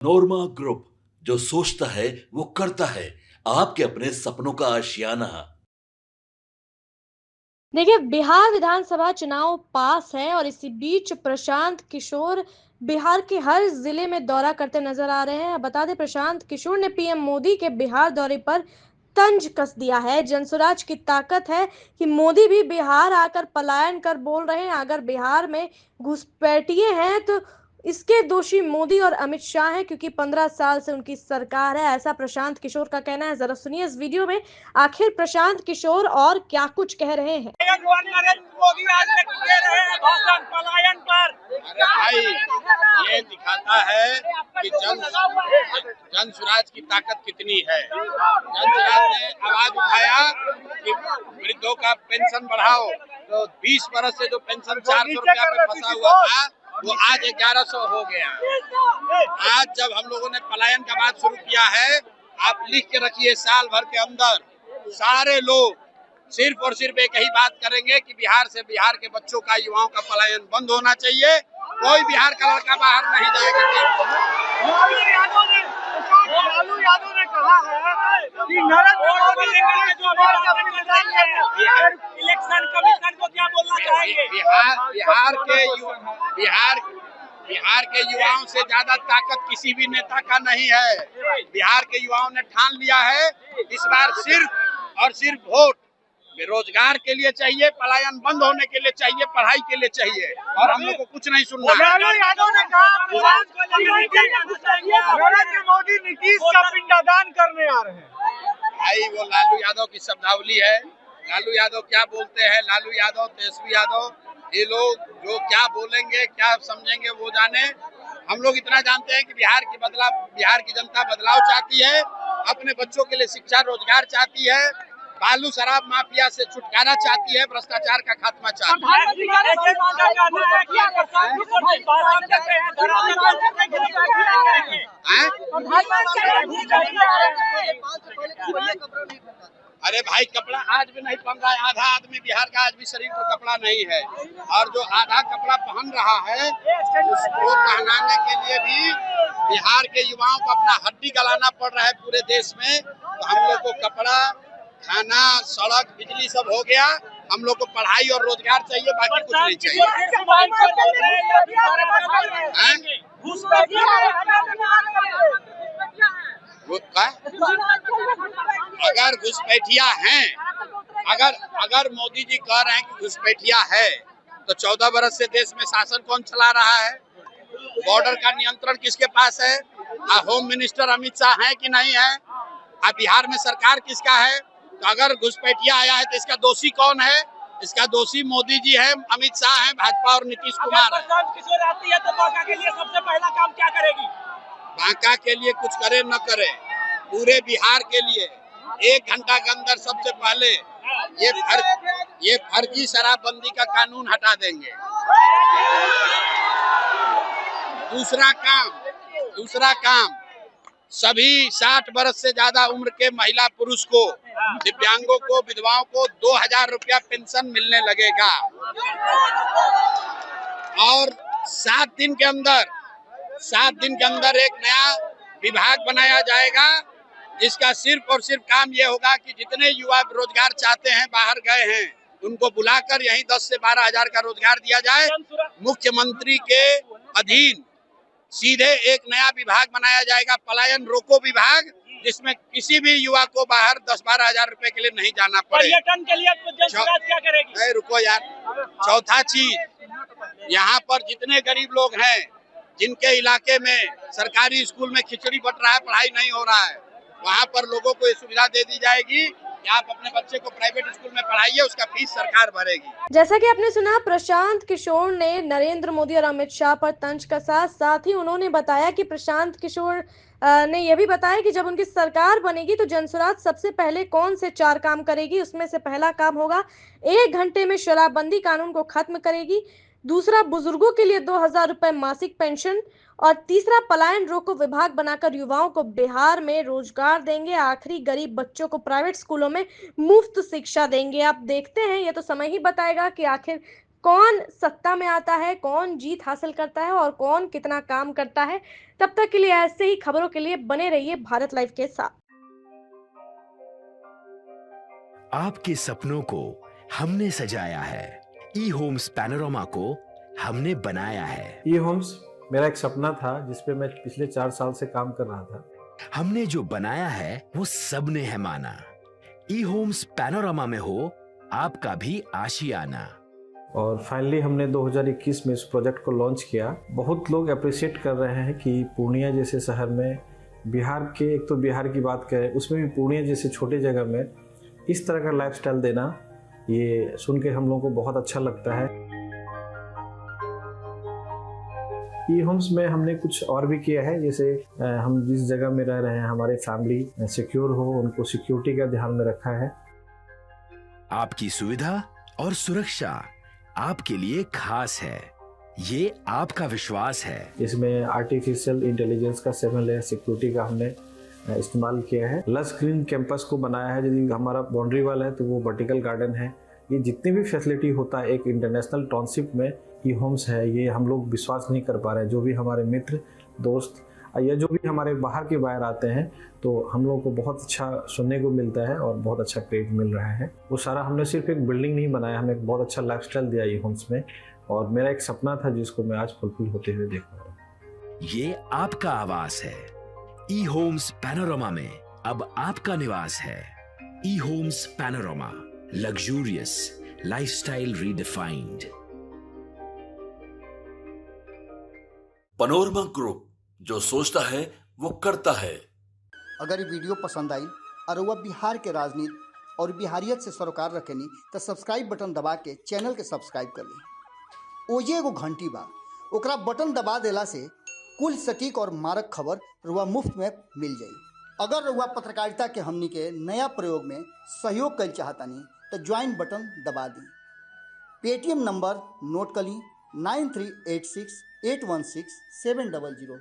नोरमा group, जो सोचता है वो करता है। आपके अपने सपनों का आशियाना। देखिए, बिहार विधानसभा चुनाव पास है और इसी बीच प्रशांत किशोर बिहार के हर जिले में दौरा करते नजर आ रहे हैं। बता दें, प्रशांत किशोर ने पीएम मोदी के बिहार दौरे पर तंज कस दिया है। जनसुराज की ताकत है कि मोदी भी बिहार आकर पलायन कर बोल रहे हैं, अगर बिहार में घुसपैठिए हैं तो इसके दोषी मोदी और अमित शाह हैं, क्योंकि 15 साल से उनकी सरकार है, ऐसा प्रशांत किशोर का कहना है। जरा सुनिए इस वीडियो में आखिर प्रशांत किशोर और क्या कुछ कह रहे हैं। नरेंद्र मोदी आज दे रहे हैं भाषण पलायन पर। अरे भाई, ये दिखाता है कि जन स्वराज की ताकत कितनी है। जन स्वराज ने आवाज उठाया कि वृद्धों का पेंशन बढ़ाओ, तो 20 बरस से जो पेंशन 400 रुपया पे फंसा हुआ था वो आज 1100 हो गया। आज जब हम लोगों ने पलायन का बात शुरू किया है, आप लिख के रखिए, साल भर के अंदर सारे लोग सिर्फ और सिर्फ एक ही बात करेंगे कि बिहार से बिहार के बच्चों का, युवाओं का पलायन बंद होना चाहिए। कोई बिहार का लड़का बाहर नहीं जाएगा। लालू यादव ने कहा है कि नरेंद्र मोदी इलेक्शन कमीशन को क्या बोलना चाहेंगे? बिहार के युवाओं से ज्यादा ताकत किसी भी नेता का नहीं है। बिहार के युवाओं ने ठान लिया है, इस बार सिर्फ और सिर्फ वोट बेरोजगार के लिए चाहिए, पलायन बंद होने के लिए चाहिए, पढ़ाई के लिए चाहिए, और हम लोग को कुछ नहीं सुनना। लालू यादव ने कहा नरेंद्र मोदी नीतीश का पिंडदान करने आ रहे हैं। भाई, वो लालू यादव की शब्दावली है। लालू यादव क्या बोलते हैं, लालू यादव, तेजस्वी यादव, ये लोग जो क्या बोलेंगे, क्या समझेंगे वो जाने। हम लोग इतना जानते हैं कि बिहार की जनता बदलाव चाहती है, अपने बच्चों के लिए शिक्षा, रोजगार चाहती है, बालू शराब माफिया से छुटकारा चाहती है, भ्रष्टाचार का खात्मा चाहती है। अरे भाई, कपड़ा आज भी नहीं पहन रहा है। आधा आदमी बिहार का आज भी शरीर पर कपड़ा नहीं है, और जो आधा कपड़ा पहन रहा है उसको पहनाने के लिए भी बिहार के युवाओं को अपना हड्डी गलाना पड़ रहा है पूरे देश में। तो हम लोग को कपड़ा, खाना, सड़क, बिजली सब हो गया, हम लोग को पढ़ाई और रोजगार चाहिए, बाकी कुछ नहीं चाहिए। अगर घुसपैठिया हैं, अगर मोदी जी कह रहे हैं कि घुसपैठिया है, तो 14 बरस से देश में शासन कौन चला रहा है? बॉर्डर का नियंत्रण किसके पास है? होम मिनिस्टर अमित शाह है कि नहीं है? बिहार में सरकार किसका है? तो अगर घुसपैठिया आया है तो इसका दोषी कौन है? इसका दोषी मोदी जी है, अमित शाह है, भाजपा और नीतीश कुमार है। किशोर आती है तो बांका के लिए सबसे पहला काम क्या करेगी? बांका के लिए कुछ करे न करे, पूरे बिहार के लिए 1 घंटा के अंदर सबसे पहले ये फर्जी शराबबंदी का कानून हटा देंगे। दूसरा काम सभी 60 बरस से ज्यादा उम्र के महिला पुरुष को, दिव्यांगों को, विधवाओं को 2000 रुपया पेंशन मिलने लगेगा, और 7 दिन के अंदर एक नया विभाग बनाया जाएगा, जिसका सिर्फ और सिर्फ काम ये होगा कि जितने युवा रोजगार चाहते हैं, बाहर गए हैं, उनको बुलाकर यहीं 10 से 12 हजार का रोजगार दिया जाए। मुख्यमंत्री के अधीन सीधे एक नया विभाग बनाया जाएगा, पलायन रोको विभाग, जिसमें किसी भी युवा को बाहर 10-12 हजार रुपए के लिए नहीं जाना पड़े। पर्यटन के लिए जनसुराज क्या करेगी? नहीं, रुको यार। चौथा चीज, यहाँ पर जितने गरीब लोग हैं, जिनके इलाके में सरकारी स्कूल में खिचड़ी बट रहा है, पढ़ाई नहीं हो रहा है, वहाँ पर लोगों को ये सुविधा दे दी जाएगी कि आप अपने बच्चे को प्राइवेट स्कूल में पढ़ाइए, उसका फीस सरकार भरेगी। जैसा कि आपने सुना, प्रशांत किशोर ने नरेंद्र मोदी और अमित शाह पर तंज कसा। साथ ही उन्होंने बताया कि प्रशांत किशोर ने यह भी बताया कि जब उनकी सरकार बनेगी तो जनसुराज सबसे पहले कौन से 4 काम करेगी। उसमें से पहला काम होगा 1 घंटे में शराबबंदी कानून को खत्म करेगी, दूसरा बुजुर्गों के लिए 2000 रुपए मासिक पेंशन, और तीसरा पलायन रोको विभाग बनाकर युवाओं को बिहार में रोजगार देंगे, आखिरी गरीब बच्चों को प्राइवेट स्कूलों में मुफ्त शिक्षा देंगे। आप देखते हैं, ये तो समय ही बताएगा कि आखिर कौन सत्ता में आता है, कौन जीत हासिल करता है और कौन कितना काम करता है। तब तक के लिए ऐसे ही खबरों के लिए बने रहिए भारत लाइव के साथ। आपके सपनों को हमने सजाया है, ई होम्स पैनोरामा को हमने बनाया है। ई होम्स मेरा एक सपना था जिसपे मैं पिछले 4 साल से काम कर रहा था। हमने जो बनाया है वो सबने है माना। ई होम्स पैनोरामा में हो आपका भी आशियाना। और फाइनली हमने 2021 में इस प्रोजेक्ट को लॉन्च किया। बहुत लोग अप्रिशिएट कर रहे हैं कि पूर्णिया जैसे शहर में, बिहार के, एक तो बिहार की बात करें उसमें भी पूर्णिया जैसे छोटे जगह में इस तरह का लाइफस्टाइल देना, ये सुन के हम लोगों को बहुत अच्छा लगता है। ई होम्स में हमने कुछ और भी किया है, जैसे हम जिस जगह में रह रहे हैं हमारे फैमिली सिक्योर हो, उनको सिक्योरिटी का ध्यान में रखा है। आपकी सुविधा और सुरक्षा आपके लिए खास है, ये आपका विश्वास है। इसमें आर्टिफिशियल इंटेलिजेंस का 7 लेयर सिक्योरिटी का हमने इस्तेमाल किया है। लश ग्रीन कैंपस को बनाया है। यदि हमारा बाउंड्री वाल है तो वो वर्टिकल गार्डन है। ये जितनी भी फैसिलिटी होता है एक इंटरनेशनल टाउनशिप में, ई होम्स है, ये हम लोग विश्वास नहीं कर पा रहे हैं। जो भी हमारे मित्र दोस्त या जो भी हमारे बाहर के बाहर आते हैं तो हम लोगों को बहुत अच्छा सुनने को मिलता है और बहुत अच्छा क्रेडिट मिल रहा है। वो सारा हमने सिर्फ एक बिल्डिंग नहीं बनाया, हमें एक बहुत अच्छा लाइफस्टाइल दिया ई होम्स में, और मेरा एक सपना था जिसको मैं आज फुलफिल होते हुए देख रहा हूँ। ये आपका आवास है। ई होम्स पैनोरामा में अब आपका निवास है। E homes Panorama, luxurious lifestyle redefined. Panorama group, जो सोचता है वो करता है। अगर ये वीडियो पसंद आई और वह बिहार के राजनीति और बिहारियत से सरोकार रखेनी तो सब्सक्राइब बटन दबा के चैनल के सब्सक्राइब कर ली। ओजे एगो घंटी बा, ओकरा बटन दबा देला से कुल सटीक और मारक खबर रुआ मुफ्त में मिल जाई। अगर रुआ पत्रकारिता के हमनी के नया प्रयोग में सहयोग कर चाहतानी तो ज्वाइन बटन दबा दी। पेटीएम नंबर नोट कर ली 9386816700।